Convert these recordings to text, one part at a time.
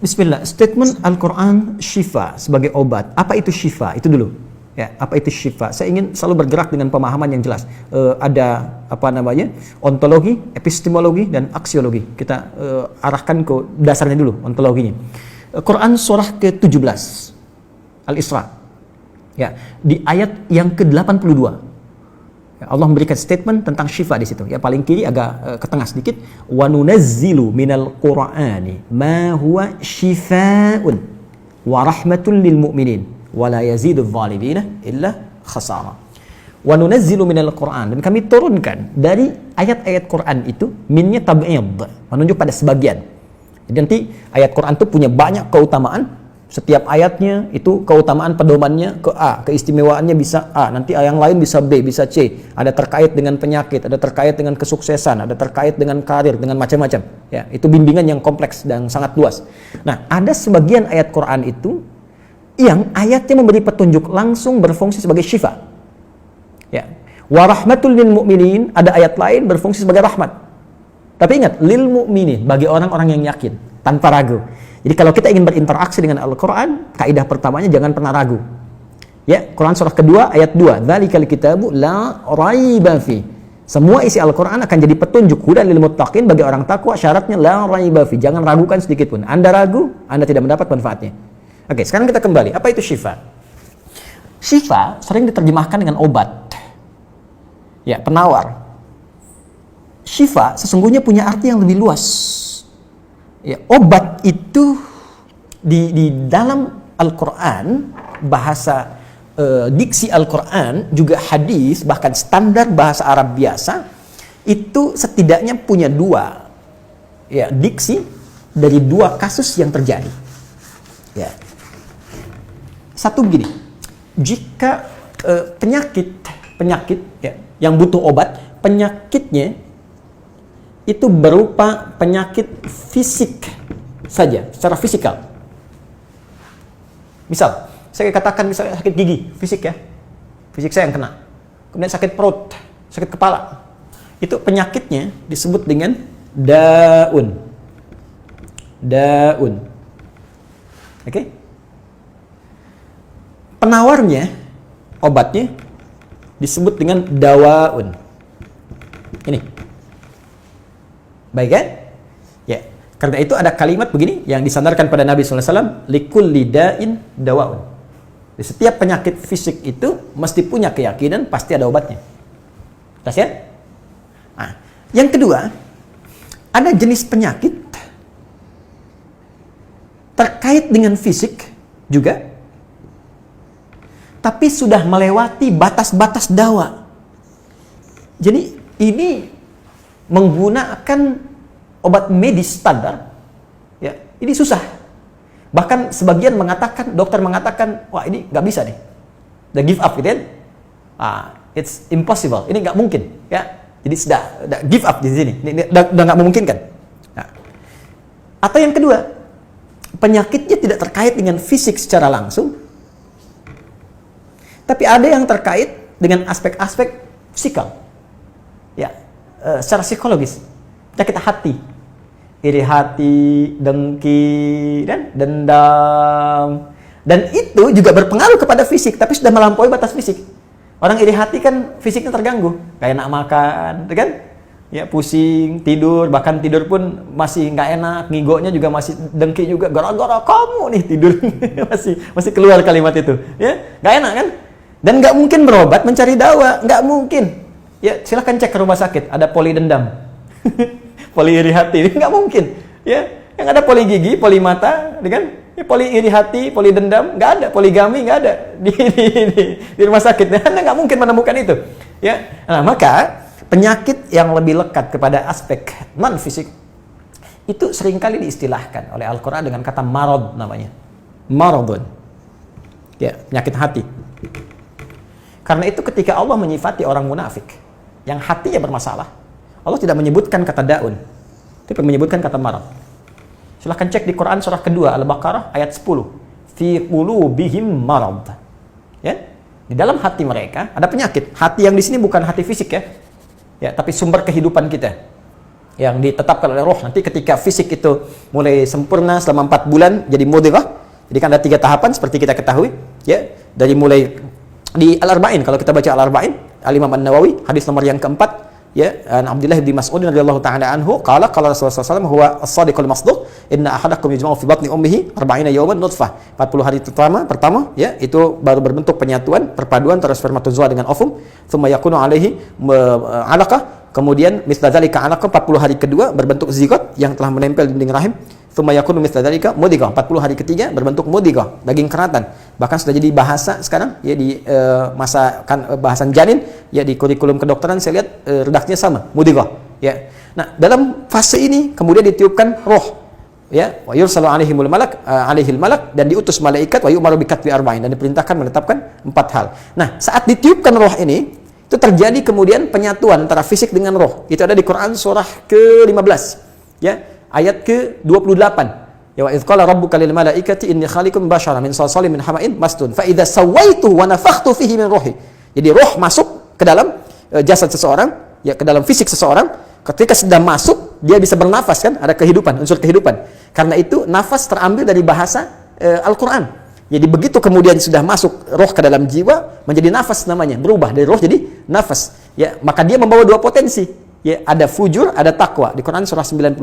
Bismillah, statement Al-Quran syifa sebagai obat. Apa itu syifa? Itu dulu. Ya, apa itu syifa? Saya ingin selalu bergerak dengan pemahaman yang jelas. Ada ontologi, epistemologi, dan aksiologi. Kita arahkan ke dasarnya dulu, ontologinya. Quran surah ke-17 Al-Isra. Ya, di ayat yang ke-82. Allah memberikan statement tentang syifa di situ. Ya, paling kiri agak ke tengah sedikit. Wa nunazzilu minal Qur'ani ma huwa syifaa'un wa rahmatun lil mu'minin wa la yazidudz zalimina illa khasara. Wa nunazzilu minal Qur'an, dan kami turunkan dari ayat-ayat Quran itu, minnya tab'id, menunjuk pada sebagian. Jadi nanti ayat Quran itu punya banyak keutamaan. Setiap ayatnya itu keutamaan pedomannya ke A, keistimewaannya bisa A, nanti yang lain bisa B, bisa C. Ada terkait dengan penyakit, ada terkait dengan kesuksesan, ada terkait dengan karir, dengan macam-macam. Ya, itu bimbingan yang kompleks dan sangat luas. Nah, ada sebagian ayat Quran itu yang ayatnya memberi petunjuk langsung berfungsi sebagai syifa. Ya. Wa rahmatul lil mu'minin, ada ayat lain berfungsi sebagai rahmat. Tapi ingat, lil mu'minin, bagi orang-orang yang yakin, tanpa ragu. Jadi kalau kita ingin berinteraksi dengan Al-Quran, kaidah pertamanya jangan pernah ragu. Ya, Quran surah kedua ayat 2. Dzalikal kitabu la raiba fi. Semua isi Al-Quran akan jadi petunjuk hudan lil muttaqin, bagi orang takwa, syaratnya la raiba fi. Jangan ragukan sedikit pun. Anda ragu, Anda tidak mendapat manfaatnya. Oke, sekarang kita kembali. Apa itu syifa? Syifa sering diterjemahkan dengan obat. Ya, penawar. Syifa sesungguhnya punya arti yang lebih luas. Ya, obat itu di dalam Al-Quran, bahasa diksi Al-Quran, juga hadis, bahkan standar bahasa Arab biasa, itu setidaknya punya dua ya, diksi dari dua kasus yang terjadi. Ya. Satu begini, jika penyakit ya, yang butuh obat, penyakitnya itu berupa penyakit fisik saja, secara fisikal. Misal, saya katakan misalnya sakit gigi, fisik ya, fisik saya yang kena. Kemudian sakit perut, sakit kepala. Itu penyakitnya disebut dengan daun. Daun. Oke? Penawarnya, obatnya disebut dengan dawaun. Ini. Baik kan? Ya. Karena itu ada kalimat begini yang disandarkan pada Nabi SAW, likulli da'in dawaun. Di setiap penyakit fisik itu mesti punya keyakinan pasti ada obatnya. Tas ya? Nah, yang kedua, ada jenis penyakit terkait dengan fisik juga, tapi sudah melewati batas-batas dawa. Jadi ini menggunakan obat medis standar, ya, ini susah. Bahkan sebagian mengatakan, dokter mengatakan, wah ini nggak bisa nih, udah give up gitu kan? It's impossible, ini nggak mungkin, ya. Jadi sudah give up di sini, ini udah nggak memungkinkan. Nah. Atau yang kedua, penyakitnya tidak terkait dengan fisik secara langsung, tapi ada yang terkait dengan aspek-aspek psikal, ya. Secara psikologis, penyakit hati, iri hati, dengki, dan dendam, dan itu juga berpengaruh kepada fisik, tapi sudah melampaui batas fisik. Orang iri hati kan fisiknya terganggu, kayak enak makan, kan? Ya, pusing, tidur, bahkan tidur pun masih nggak enak, ngigonya juga masih dengki juga, gara-gara kamu nih tidur, masih keluar kalimat itu, ya, nggak enak kan? Dan nggak mungkin berobat mencari dawa, nggak mungkin. Ya, silahkan cek ke rumah sakit, ada poli dendam, poli iri hati, nggak mungkin. Ya, yang ada poli gigi, poli mata, kan? Ya, poli iri hati, poli dendam, nggak ada, poligami nggak ada di rumah sakit. Anda nggak mungkin menemukan itu. Ya, nah, maka penyakit yang lebih lekat kepada aspek non fisik itu seringkali diistilahkan oleh Al-Quran dengan kata marad namanya, maradun. Ya, penyakit hati. Karena itu ketika Allah menyifati orang munafik yang hatinya bermasalah, Allah tidak menyebutkan kata daun, tapi menyebutkan kata marad. Silahkan cek di Quran surah kedua Al-Baqarah ayat 10. Fi qulubihim marad. Ya, di dalam hati mereka ada penyakit. Hati yang di sini bukan hati fisik ya. Ya, tapi sumber kehidupan kita. yang ditetapkan oleh roh. Nanti ketika fisik itu mulai sempurna selama 4 bulan jadi mudghah. Jadi kan ada 3 tahapan seperti kita ketahui, ya. Dari mulai di Al-Arba'in, kalau kita baca Al-Arba'in, Al-Imam An-Nawawi, hadis nomor yang keempat, ya, an Abdullah bin Mas'ud radhiyallahu ta'ala anhu qala qala Rasulullah SAW huwa as-sadiqul masduq inna ahadakum yujma'u fi batni ummihi 40 yawman nutfah. 40 hari pertama, ya, itu baru berbentuk penyatuan, perpaduan antara spermatozoa dengan ovum, thumma yakunu alaihi 'alaqah, kemudian misla dzalika 'alaqah 40 hari kedua berbentuk zigot yang telah menempel di dinding rahim, thumma yakunu misla dzalika mudghah, 40 hari ketiga berbentuk mudghah, daging keratan. Bahkan sudah jadi bahasa sekarang, ya, di masa kan bahasan janin, ya, di kurikulum kedokteran saya lihat redaksinya sama, mudghah, ya. Nah, dalam fase ini kemudian ditiupkan roh, ya, wa yursalu alaihimul malak, alaihil malak, dan diutus malaikat, wa yu'maru bi katbi arba'in, dan diperintahkan menetapkan 4 hal. Nah, saat ditiupkan roh ini, itu terjadi kemudian penyatuan antara fisik dengan roh. Itu ada di Quran surah ke-15, ya, ayat ke-28. Ya, wa idz qala rabbuka lil malaikati inni khaliqun basyara min salsalin min hama'in masnun fa idza sawaituhu wa nafakhtu fihi min ruhi. Jadi roh masuk ke dalam jasad seseorang, ya, ke dalam fisik seseorang. Ketika sudah masuk, dia bisa bernafas, kan? Ada kehidupan, unsur kehidupan. Karena itu nafas terambil dari bahasa Al-Qur'an. Jadi begitu kemudian sudah masuk roh ke dalam jiwa, menjadi nafas namanya, berubah dari roh jadi nafas. Ya, maka dia membawa 2 potensi. Ya, ada fujur, ada takwa. Di Quran surah 91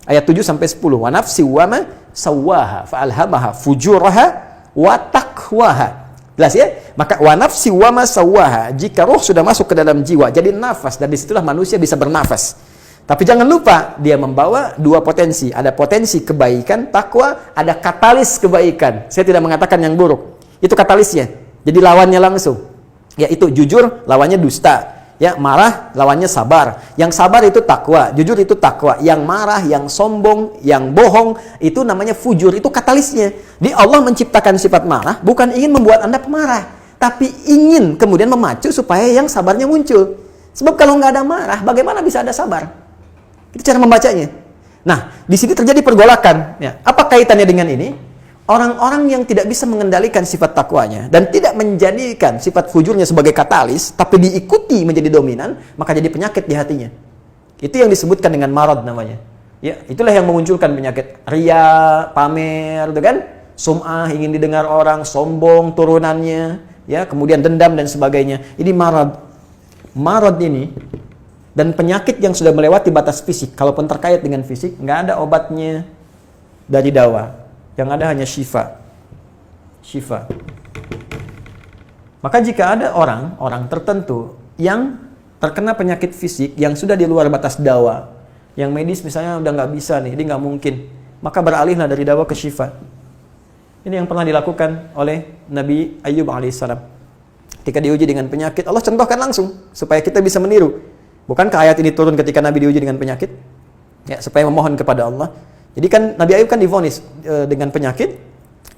ayat 7 sampai 10. Wa nafsi wa ma sawwaha fa alhamaha fujuraha wa taqwaha. Jelas, ya? Maka wa nafsi wa ma sawwaha, jika roh sudah masuk ke dalam jiwa jadi nafas, dan disitulah manusia bisa bernafas. Tapi jangan lupa, dia membawa 2 potensi. Ada potensi kebaikan, takwa, ada katalis kebaikan. Saya tidak mengatakan yang buruk. Itu katalisnya. Jadi lawannya langsung. Yaitu jujur, lawannya dusta. Ya, marah, lawannya sabar. Yang sabar itu takwa, jujur itu takwa. Yang marah, yang sombong, yang bohong, itu namanya fujur. Itu katalisnya. Di Allah menciptakan sifat marah, bukan ingin membuat Anda pemarah, tapi ingin kemudian memacu supaya yang sabarnya muncul. Sebab kalau nggak ada marah, bagaimana bisa ada sabar? Itu cara membacanya. Nah, di sini terjadi pergolakan. Ya. Apa kaitannya dengan ini? Orang-orang yang tidak bisa mengendalikan sifat takwanya dan tidak menjadikan sifat fujurnya sebagai katalis, tapi diikuti menjadi dominan, maka jadi penyakit di hatinya. Itu yang disebutkan dengan marad namanya. Ya, itulah yang memunculkan penyakit riya, pamer, gitu kan? Sum'ah, ingin didengar orang, sombong turunannya, ya, kemudian dendam dan sebagainya. Ini marad. Marad ini dan penyakit yang sudah melewati batas fisik, kalaupun terkait dengan fisik, nggak ada obatnya dari dawa. Yang ada hanya syifa. Syifa. Maka jika ada orang tertentu yang terkena penyakit fisik yang sudah di luar batas dawa, yang medis misalnya udah nggak bisa nih, ini nggak mungkin, maka beralihlah dari dawa ke syifa. Ini yang pernah dilakukan oleh Nabi Ayyub alaihissalam. Ketika diuji dengan penyakit, Allah contohkan langsung supaya kita bisa meniru. Bukankah ayat ini turun ketika Nabi diuji dengan penyakit? Ya, supaya memohon kepada Allah. Jadi kan Nabi Ayub kan divonis dengan penyakit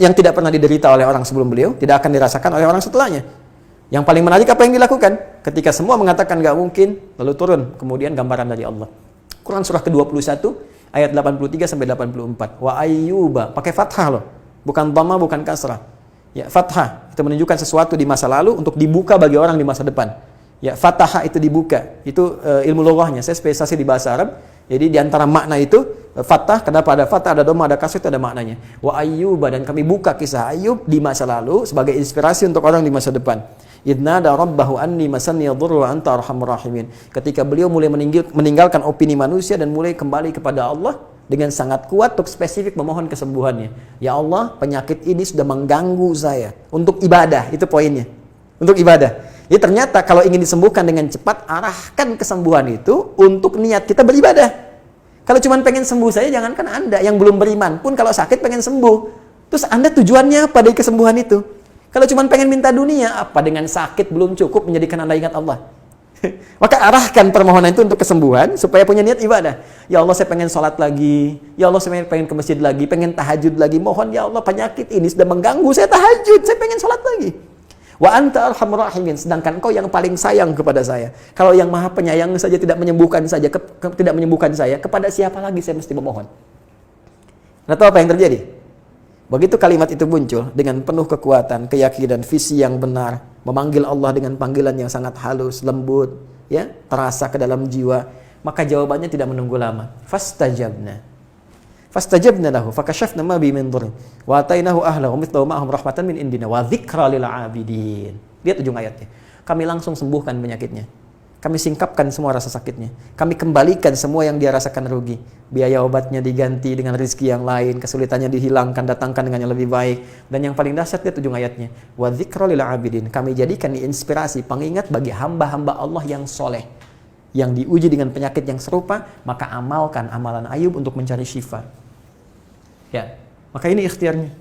yang tidak pernah diderita oleh orang sebelum beliau, tidak akan dirasakan oleh orang setelahnya. Yang paling menarik apa yang dilakukan? Ketika semua mengatakan nggak mungkin, lalu turun kemudian gambaran dari Allah. Quran surah ke-21 ayat 83 sampai 84. Wa ayyuba, pakai fathah loh, bukan dhamma, bukan kasrah. Ya, fathah itu menunjukkan sesuatu di masa lalu untuk dibuka bagi orang di masa depan. Ya, fathah itu dibuka. Itu ilmu lughahnya. Saya spesialisasi di bahasa Arab. Jadi di antara makna itu fathah, kenapa ada fathah, ada dhamma, ada kasrah, itu ada maknanya. Wa ayyuba, dan kami buka kisah Ayub di masa lalu sebagai inspirasi untuk orang di masa depan. Idnada rabbahu anni masanni yadhurru wa anta arhamur rahimin. Ketika beliau mulai meninggalkan opini manusia dan mulai kembali kepada Allah dengan sangat kuat untuk spesifik memohon kesembuhannya. Ya Allah, penyakit ini sudah mengganggu saya. Untuk ibadah, itu poinnya. Untuk ibadah. Jadi ternyata kalau ingin disembuhkan dengan cepat, arahkan kesembuhan itu untuk niat kita beribadah. Kalau cuma pengen sembuh saja, jangankan Anda yang belum beriman pun kalau sakit pengen sembuh. Terus Anda tujuannya apa dari kesembuhan itu? Kalau cuma pengen minta dunia, apa dengan sakit belum cukup menjadikan Anda ingat Allah? Maka arahkan permohonan itu untuk kesembuhan supaya punya niat ibadah. Ya Allah, saya pengen sholat lagi. Ya Allah, saya pengen ke masjid lagi, pengen tahajud lagi. Mohon ya Allah, penyakit ini sudah mengganggu saya tahajud, saya pengen sholat lagi. Wa anta arhamur rahimin, sedangkan engkau yang paling sayang kepada saya. Kalau yang maha penyayang saja tidak menyembuhkan saya, kepada siapa lagi saya mesti memohon? Nah, tahu apa yang terjadi? Begitu kalimat itu muncul dengan penuh kekuatan, keyakinan, visi yang benar, memanggil Allah dengan panggilan yang sangat halus, lembut, ya, terasa ke dalam jiwa, Maka jawabannya tidak menunggu lama. Fastajabna lahu fakashafna ma bi min dhurrin wa atainahu ahlahu mithlahu ma'ahum rahmatan min indina wa dzikra lil 'abidin. Lihat ujung ayatnya. Kami langsung sembuhkan penyakitnya. Kami singkapkan semua rasa sakitnya. Kami kembalikan semua yang dia rasakan rugi. Biaya obatnya diganti dengan rezeki yang lain, kesulitannya dihilangkan, datangkan dengan yang lebih baik. Dan yang paling dahsyat lihat ujung ayatnya. Wa dzikra lil 'abidin. Kami jadikan inspirasi, pengingat bagi hamba-hamba Allah yang soleh, yang diuji dengan penyakit yang serupa, maka amalkan amalan Ayub untuk mencari syifa. Ya, maka ini ikhtiarnya.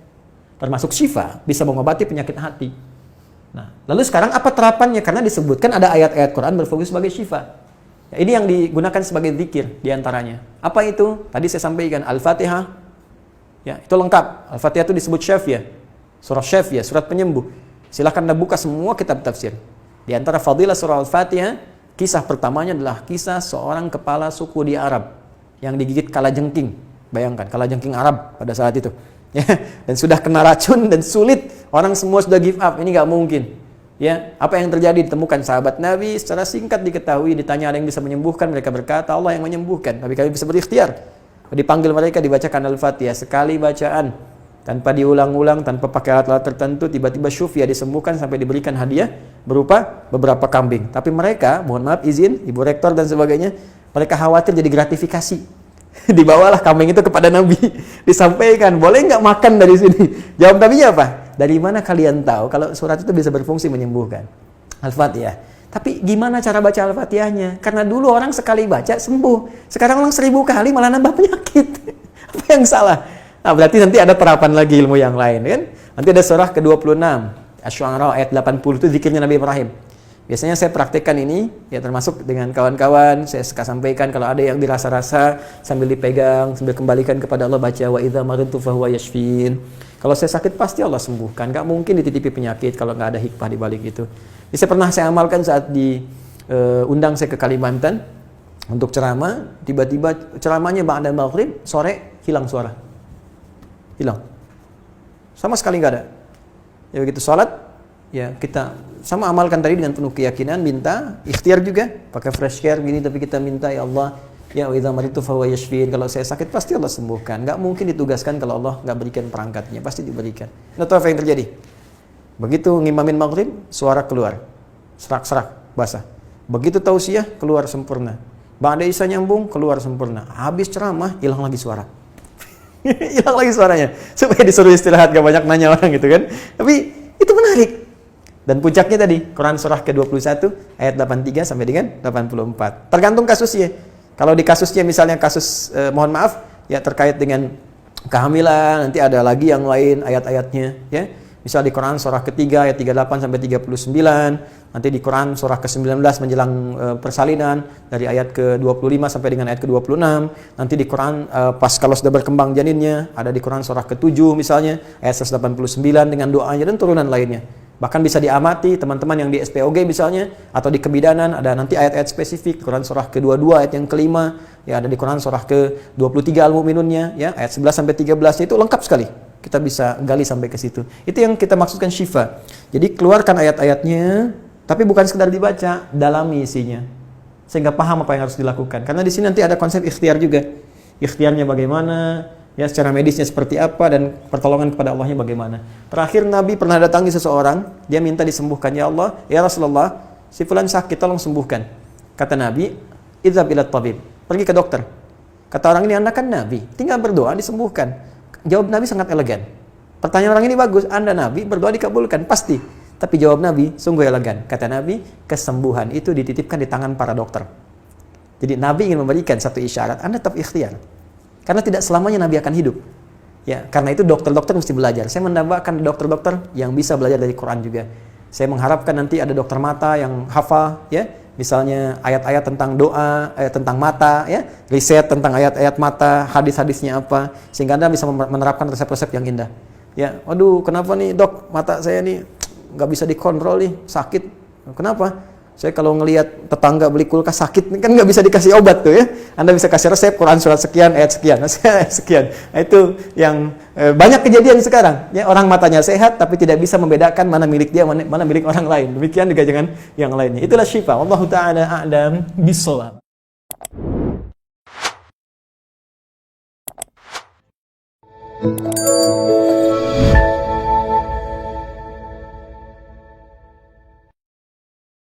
Termasuk syifa, bisa mengobati penyakit hati. Nah, lalu sekarang apa terapannya? Karena disebutkan ada ayat-ayat Quran berfokus sebagai syifa. Ya, ini yang digunakan sebagai zikir diantaranya. Apa itu? Tadi saya sampaikan Al-Fatihah. Ya, itu lengkap. Al-Fatihah itu disebut syafiyah. Surah syafiyah, surat penyembuh. Silakan Anda buka semua kitab tafsir. Di antara fadilah surah Al-Fatihah, kisah pertamanya adalah kisah seorang kepala suku di Arab yang digigit kalajengking. Bayangkan, kalajengking Arab pada saat itu. Ya, dan sudah kena racun dan sulit, orang semua sudah give up, ini nggak mungkin. Ya, apa yang terjadi? Ditemukan sahabat Nabi, secara singkat diketahui, ditanya ada yang bisa menyembuhkan, mereka berkata Allah yang menyembuhkan, tapi kami bisa berikhtiar. Dipanggil mereka, dibacakan Al-Fatihah sekali bacaan, tanpa diulang-ulang, tanpa pakai alat-alat tertentu, tiba-tiba syufia disembuhkan sampai diberikan hadiah berupa beberapa kambing. Tapi mereka, mohon maaf izin, Ibu Rektor dan sebagainya, mereka khawatir jadi gratifikasi. Dibawalah kambing itu kepada Nabi, disampaikan, boleh nggak makan dari sini? Jawab Nabinya apa? Dari mana kalian tahu kalau surat itu bisa berfungsi menyembuhkan? Al-Fatihah. Tapi gimana cara baca Al-Fatihahnya? Karena dulu orang sekali baca sembuh, sekarang orang 1000 kali malah nambah penyakit. Apa yang salah? Nah, berarti nanti ada terapan lagi ilmu yang lain, kan? Nanti ada surah ke-26, Asy-Syu'ara ayat 80 itu zikirnya Nabi Ibrahim. Biasanya saya praktekkan ini, ya termasuk dengan kawan-kawan, saya suka sampaikan kalau ada yang dirasa-rasa sambil dipegang, sambil kembalikan kepada Allah, baca wa idza maridtu fahuwa yashfin. Kalau saya sakit pasti Allah sembuhkan, nggak mungkin dititipi penyakit kalau nggak ada hikmah di balik itu. Jadi saya amalkan saat diundang saya ke Kalimantan untuk ceramah, tiba-tiba ceramahnya ba'da maghrib, sore hilang suara. Hilang. Sama sekali nggak ada. Ya begitu salat, ya kita sama amalkan tadi dengan penuh keyakinan, minta ikhtiar juga pakai fresh care gini, tapi kita minta ya Allah, ya wa idza maridtu fahuwa yashfin, kalau saya sakit pasti Allah sembuhkan. Nggak mungkin ditugaskan kalau Allah nggak berikan perangkatnya, pasti diberikan. Nah, tahu apa yang terjadi? Begitu ngimamin maghrib, suara keluar, serak-serak basah. Begitu tausiah, keluar sempurna. Ba'da isya nyambung, keluar sempurna. Habis ceramah, hilang lagi suara. Hilang lagi suaranya, supaya disuruh istirahat, gak banyak nanya orang gitu kan. Tapi itu menarik. Dan puncaknya tadi, Quran surah ke-21 ayat 83 sampai dengan 84. Tergantung kasusnya. Kalau di kasusnya misalnya kasus mohon maaf ya terkait dengan kehamilan, nanti ada lagi yang lain ayat-ayatnya ya. Misal di Quran surah ketiga ayat 38 sampai 39, nanti di Quran surah ke-19 menjelang persalinan dari ayat ke-25 sampai dengan ayat ke-26, nanti di Quran pas kalau sudah berkembang janinnya, ada di Quran surah ke-7 misalnya ayat 189 dengan doanya dan turunan lainnya. Bahkan bisa diamati teman-teman yang di SPOG misalnya atau di kebidanan, ada nanti ayat-ayat spesifik Quran surah ke-22 ayat yang kelima, ya ada di Quran surah ke-23 Al-Mu'minunnya ya ayat 11 sampai 13 itu lengkap sekali. Kita bisa gali sampai ke situ. Itu yang kita maksudkan syifa. Jadi keluarkan ayat-ayatnya, tapi bukan sekedar dibaca, dalami isinya. Sehingga paham apa yang harus dilakukan. Karena di sini nanti ada konsep ikhtiar juga. Ikhtiarnya bagaimana, ya secara medisnya seperti apa, dan pertolongan kepada Allahnya bagaimana. Terakhir Nabi pernah datangi seseorang, dia minta disembuhkan. Ya Allah, ya Rasulullah, si fulan sakit, tolong sembuhkan. Kata Nabi, idhab ila tabib, pergi ke dokter. Kata orang ini, Anda kan Nabi, tinggal berdoa disembuhkan. Jawab Nabi sangat elegan. Pertanyaan orang ini bagus, Anda Nabi, berdoa dikabulkan, pasti. Tapi jawab Nabi sungguh elegan. Kata Nabi, kesembuhan itu dititipkan di tangan para dokter. Jadi Nabi ingin memberikan satu isyarat, Anda tetap ikhtiar. Karena tidak selamanya Nabi akan hidup. Ya, karena itu dokter-dokter mesti belajar. Saya menambahkan dokter-dokter yang bisa belajar dari Quran juga. Saya mengharapkan nanti ada dokter mata yang hafal, ya. Misalnya ayat-ayat tentang doa, ayat tentang mata, ya, riset tentang ayat-ayat mata, hadis-hadisnya apa, sehingga Anda bisa menerapkan resep-resep yang indah. Ya, waduh, kenapa nih dok, mata saya nih nggak bisa dikontrol nih, sakit. Kenapa? Saya kalau ngelihat tetangga beli kulkas sakit, kan nggak bisa dikasih obat tuh ya. Anda bisa kasih resep Quran surat sekian, ayat sekian, ayat sekian. Nah, itu yang banyak kejadian sekarang. Ya, orang matanya sehat tapi tidak bisa membedakan mana milik dia, mana milik orang lain. Demikian juga dengan yang lainnya. Itulah syifa. Wallahu ta'ala a'lam bishawab. Thank you.